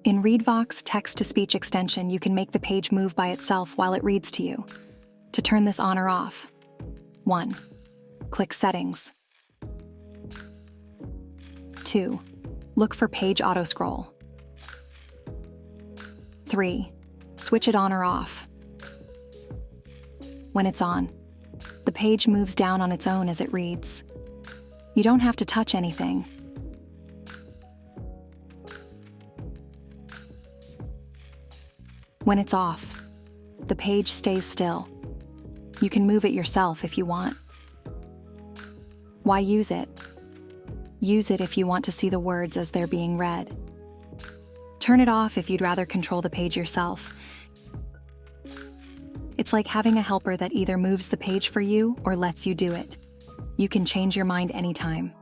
In Readvox text-to-speech extension, you can make the page move by itself while it reads to you. To turn this on or off, 1. Click Settings. 2. Look for Page Auto Scroll. 3. Switch it on or off. When it's on, the page moves down on its own as it reads. You don't have to touch anything. When it's off, the page stays still. You can move it yourself if you want. Why use it? Use it if you want to see the words as they're being read. Turn it off if you'd rather control the page yourself. It's like having a helper that either moves the page for you or lets you do it. You can change your mind anytime.